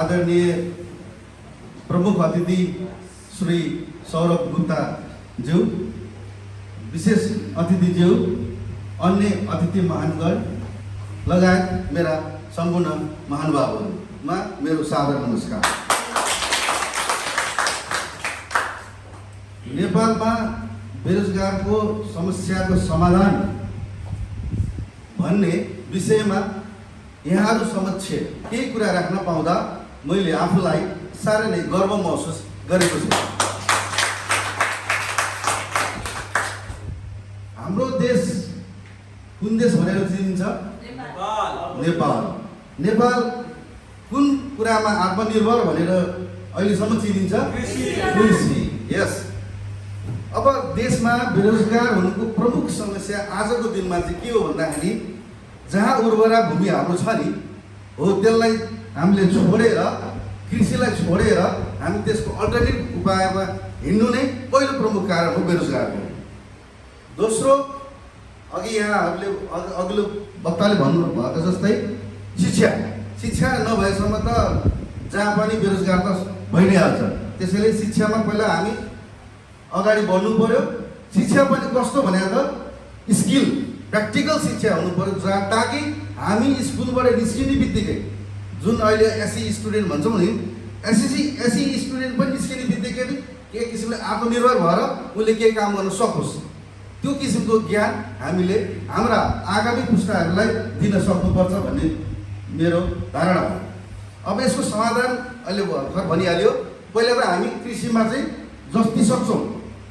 आदरणीय प्रमुख अतिथि श्री सौरभ गुप्ता ज्यू, विशेष अतिथिज्यू, अन्य अतिथि महानुभाव लगायत मेरा सम्पूर्ण महानुभावहरूमा मेरो सादर नमस्कार। नेपालमा बेरोजगारको समस्याको समाधान भन्ने विषयमा यहाँहरू समक्ष केही कुरा राख्न पाउँदा मैले आफूलाई साह्रै नै गर्व महसुस गरेको छु। हाम्रो देश कुन देश भनेर चिनिन्छ? नेपाल। नेपाल कुन कुरामा आत्मनिर्भर भनेर अहिलेसम्म चिनिन्छ? कृषि। यस। अब देशमा बेरोजगार हुनुको प्रमुख समस्या आजको दिनमा चाहिँ के हो भन्दाखेरि जहाँ उर्वरा भूमि हाम्रो छ नि हो त्यसलाई हामीले छोडेर, कृषिलाई छोडेर हामी त्यसको अल्टरनेटिभ उपायमा हिँड्नु नै पहिलो प्रमुख कारण हो बेरोजगारको। दोस्रो, अघि यहाँहरूले अघिल्लो वक्ताले भन्नुभएको जस्तै शिक्षा नभएसम्म त जहाँ पनि बेरोजगार त भइ नै हाल्छ। त्यसैले शिक्षामा पहिला हामी अगाडि बढ्नु पर्यो। शिक्षा पनि कस्तो भने त स्किल, प्र्याक्टिकल शिक्षा हुनु पर्यो, जहाँ ताकि हामी स्कुलबाट निस्किने बित्तिकै जुन अहिले एससी स्टुडेन्ट भन्छौँ नि, एससी स्टुडेन्ट पनि निस्किने बित्तिकै एक किसिमले आत्मनिर्भर भएर उसले केही काम गर्न सकोस्, त्यो किसिमको ज्ञान हामीले हाम्रा आगामी पुस्ताहरूलाई दिन सक्नुपर्छ भन्ने मेरो धारणा हो। अब यसको समाधान अहिले भर्खर भनिहाल्यो। पहिला त हामी कृषिमा चाहिँ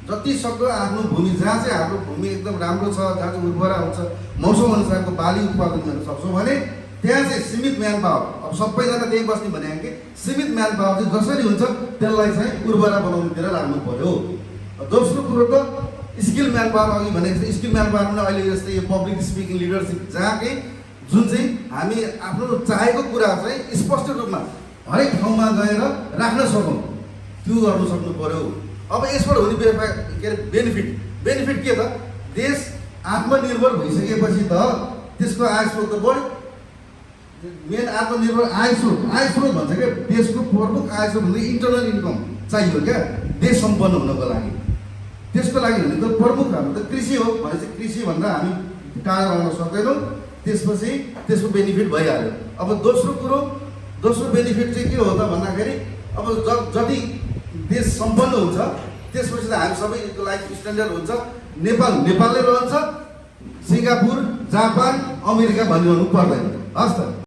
जति सक्दो आफ्नो भूमि, जहाँ चाहिँ हाम्रो भूमि एकदम राम्रो छ, जहाँ चाहिँ उर्वरा हुन्छ, मौसम अनुसारको बाली उत्पादन गर्न सक्छौँ भने त्यहाँ चाहिँ सीमित म्यान पावर, अब सबैजना त्यहीँ बस्ने भने कि सीमित म्यान पावर चाहिँ जसरी हुन्छ त्यसलाई चाहिँ उर्वरा बनाउनुतिर लाग्नु पर्यो। दोस्रो कुरो त स्किल म्यान पावर, अघि भनेको जस्तै स्किल म्यान पावर पनि अहिले जस्तै यो पब्लिक स्पिकिङ, लिडरसिप, जहाँ कि जुन चाहिँ हामी आफ्नो चाहेको कुरा चाहिँ स्पष्ट रूपमा हरेक ठाउँमा गएर राख्न सकौँ, त्यो गर्नु सक्नु पर्यो। अब यसबाट हुने बेनिफिट के त? देश आत्मनिर्भर भइसकेपछि त त्यसको आय स्रोत त बढ्यो। मेन आत्मनिर्भर आय स्रोत भन्छ क्या, देशको प्रमुख आय स्रोत भन्दा इन्टरनल इन्कम चाहियो क्या देश सम्पन्न हुनको लागि। त्यसको लागि भने त प्रमुख हाम्रो त कृषि हो भनेपछि कृषिभन्दा हामी टाढा रहन सक्दैनौँ। त्यसपछि त्यसको बेनिफिट भइहाल्यो। अब दोस्रो बेनिफिट चाहिँ के हो त भन्दाखेरि अब जति देश सम्पन्न हुन्छ त्यसपछि त हामी सबैको लाइफ स्ट्यान्डर्ड हुन्छ। नेपालले रहन्छ, सिङ्गापुर, जापान, अमेरिका भनिरहनु पर्दैन। हस् त।